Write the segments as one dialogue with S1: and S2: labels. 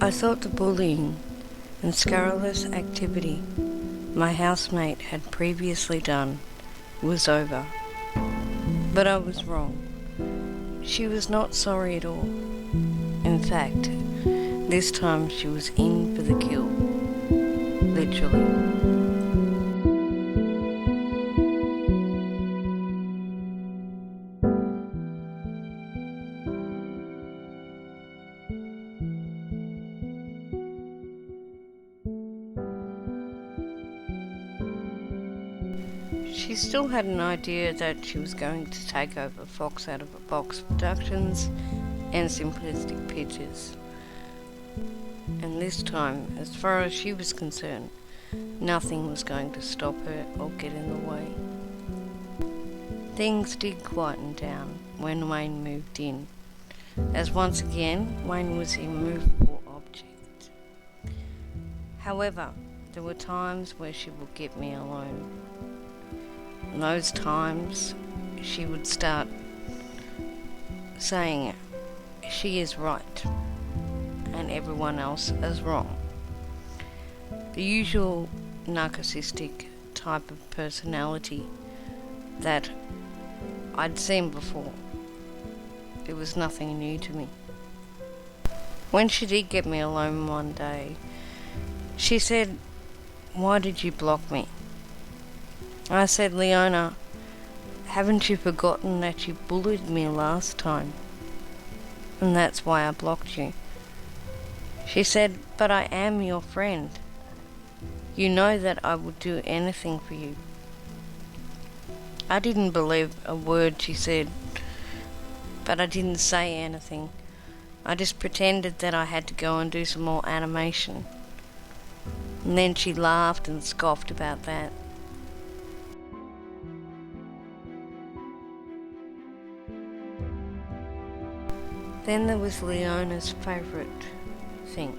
S1: I thought the bullying and scurrilous activity my housemate had previously done was over, but I was wrong. She was not sorry at all. In fact, this time she was in for the kill, literally. She still had an idea that she was going to take over Fox Out of a Box Productions and Simplistic Pictures. And this time, as far as she was concerned, nothing was going to stop her or get in the way. Things did quieten down when Wayne moved in, as once again Wayne was a movable object. However, there were times where she would get me alone. In those times, she would start saying she is right and everyone else is wrong. The usual narcissistic type of personality that I'd seen before. It was nothing new to me. When she did get me alone one day, she said, "Why did you block me?" I said, "Leona, haven't you forgotten that you bullied me last time? And that's why I blocked you." She said, "But I am your friend. You know that I would do anything for you." I didn't believe a word she said, but I didn't say anything. I just pretended that I had to go and do some more animation. And then she laughed and scoffed about that. Then there was Leona's favourite thing,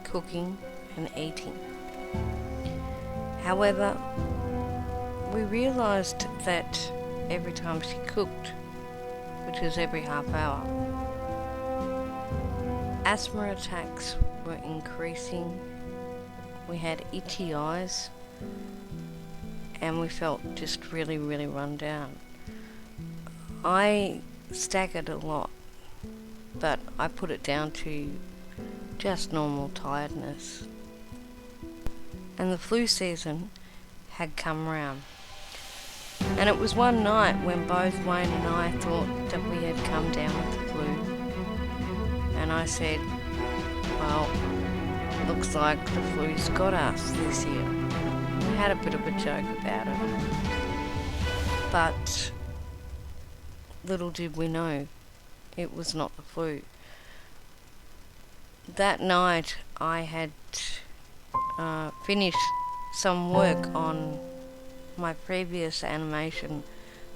S1: cooking and eating. However, we realised that every time she cooked, which was every half hour, asthma attacks were increasing, we had itchy eyes, and we felt just really, really run down. I staggered a lot, but I put it down to just normal tiredness. And the flu season had come round. And it was one night when both Wayne and I thought that we had come down with the flu. And I said, "Well, looks like the flu's got us this year." We had a bit of a joke about it. But little did we know, it was not the flu. That night I had finished some work on my previous animation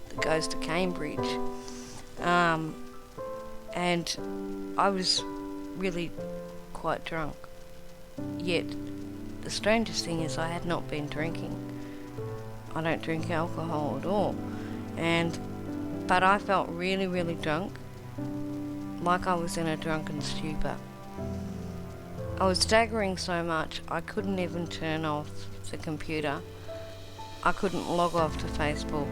S1: that goes to Cambridge, and I was really quite drunk. Yet the strangest thing is I had not been drinking. I don't drink alcohol at all, but I felt really, really drunk, like I was in a drunken stupor. I was staggering so much I couldn't even turn off the computer. I couldn't log off to Facebook.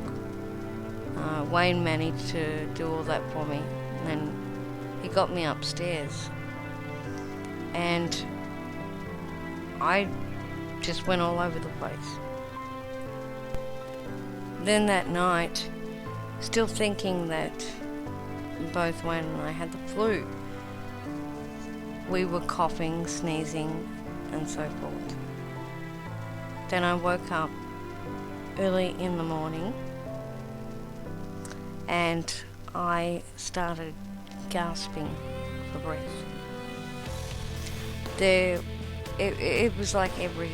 S1: Wayne managed to do all that for me, and then he got me upstairs, and I just went all over the place. Then that night, still thinking that both Wayne and I had the flu, we were coughing, sneezing, and so forth. Then I woke up early in the morning and I started gasping for breath. It was like every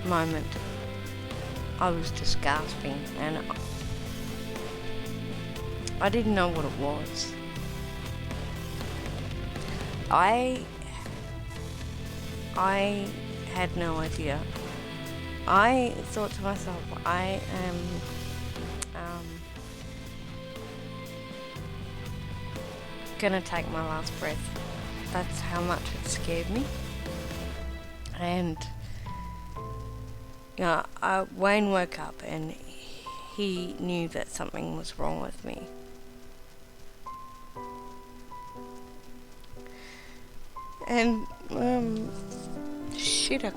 S1: moment I was just gasping, and I didn't know what it was. I had no idea. I thought to myself, I am gonna take my last breath. That's how much it scared me. And Wayne woke up and he knew that something was wrong with me. And shit, I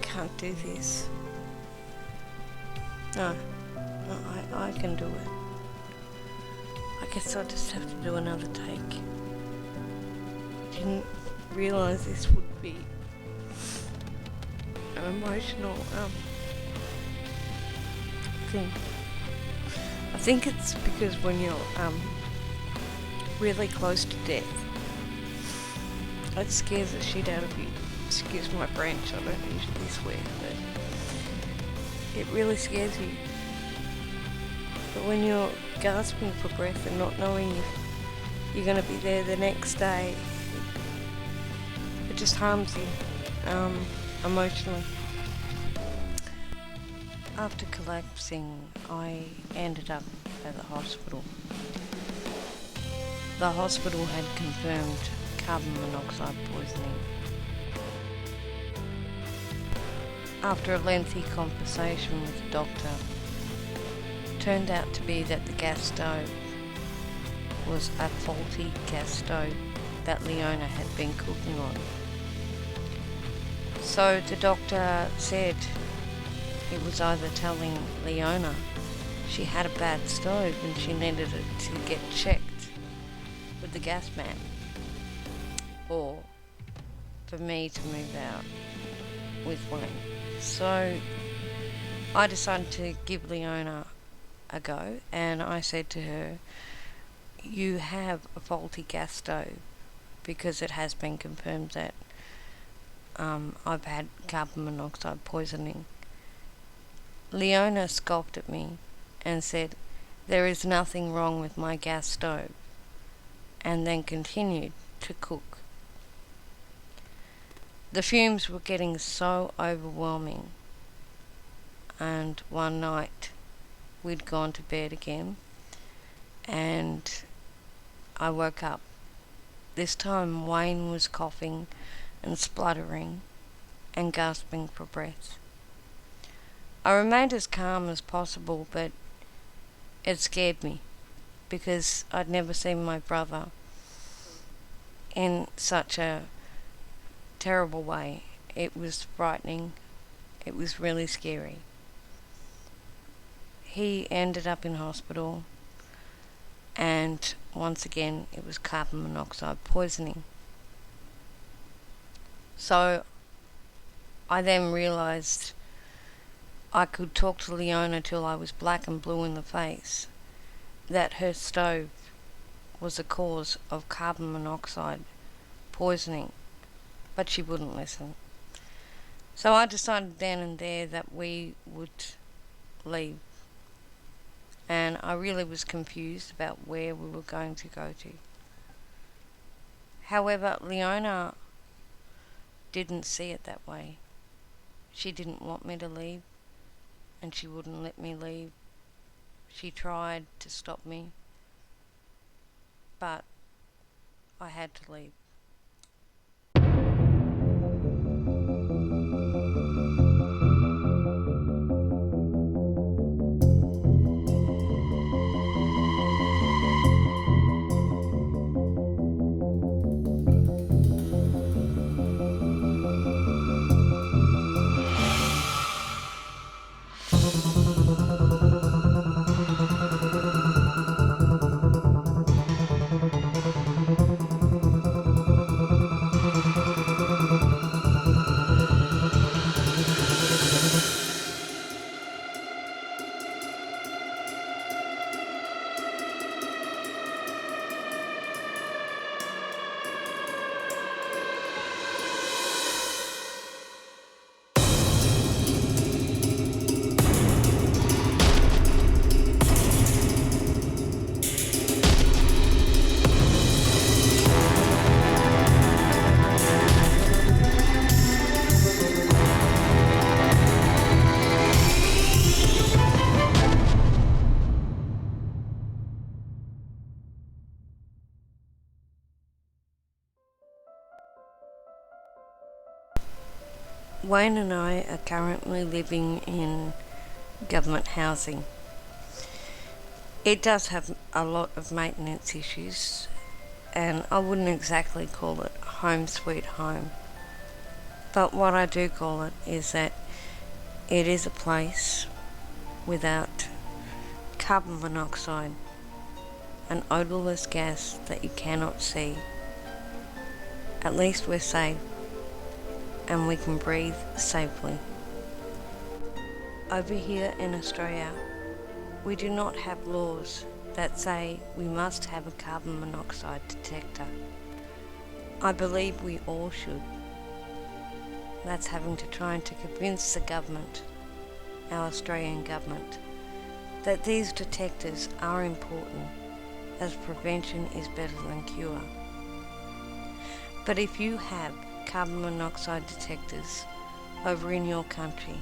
S1: can't do this. No, I can do it. I guess I'll just have to do another take. Didn't realise this would be an emotional thing. I think it's because when you're really close to death, it scares the shit out of you. Excuse my French, I don't usually swear, but it really scares you. But when you're gasping for breath and not knowing if you're going to be there the next day, it just harms you emotionally. After collapsing, I ended up at the hospital. The hospital had confirmed carbon monoxide poisoning. After a lengthy conversation with the doctor, it turned out to be that the gas stove was a faulty gas stove that Leona had been cooking on. So the doctor said he was either telling Leona she had a bad stove and she needed it to get checked with the gas man, or for me to move out with Wayne. So I decided to give Leona a go, and I said to her, you have a faulty gas stove, because it has been confirmed that I've had carbon monoxide poisoning. Leona scoffed at me and said, there is nothing wrong with my gas stove, and then continued to cook. The fumes were getting so overwhelming, and one night we'd gone to bed again and I woke up. This time Wayne was coughing and spluttering and gasping for breath. I remained as calm as possible, but it scared me because I'd never seen my brother in such a terrible way. It was frightening. It was really scary. He ended up in hospital, and once again it was carbon monoxide poisoning. So I then realised I could talk to Leona till I was black and blue in the face, that her stove was the cause of carbon monoxide poisoning, but she wouldn't listen. So I decided then and there that we would leave, and I really was confused about where we were going to go to. However, Leona didn't see it that way. She didn't want me to leave, and she wouldn't let me leave. She tried to stop me, but I had to leave. Wayne and I are currently living in government housing. It does have a lot of maintenance issues, and I wouldn't exactly call it home sweet home. But what I do call it is that it is a place without carbon monoxide, an odourless gas that you cannot see. At least we're safe and we can breathe safely. Over here in Australia, we do not have laws that say we must have a carbon monoxide detector. I believe we all should. That's having to try to convince the government, our Australian government, that these detectors are important, as prevention is better than cure. But if you have carbon monoxide detectors over in your country,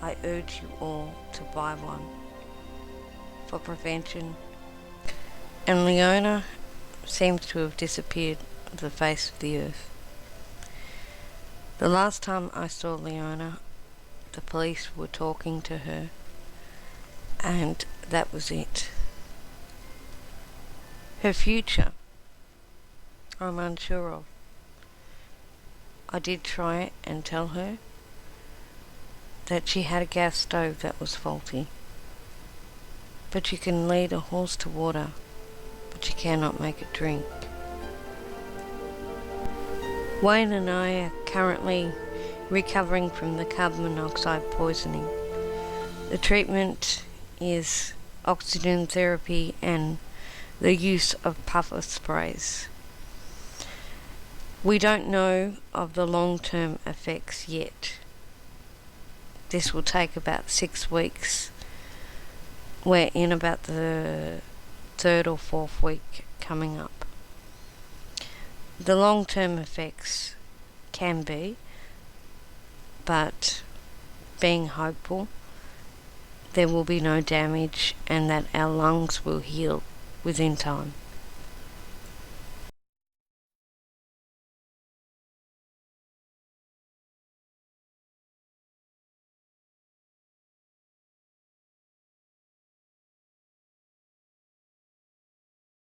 S1: I urge you all to buy one for prevention. And Leona seems to have disappeared off the face of the earth. The last time I saw Leona, the police were talking to her, and that was it. Her future, I'm unsure of. I did try and tell her that she had a gas stove that was faulty. But you can lead a horse to water, but you cannot make it drink. Wayne and I are currently recovering from the carbon monoxide poisoning. The treatment is oxygen therapy and the use of puffer sprays. We don't know of the long-term effects yet. This will take about 6 weeks. We're in about the 3rd or 4th week coming up. The long-term effects can be, but being hopeful, there will be no damage and that our lungs will heal within time.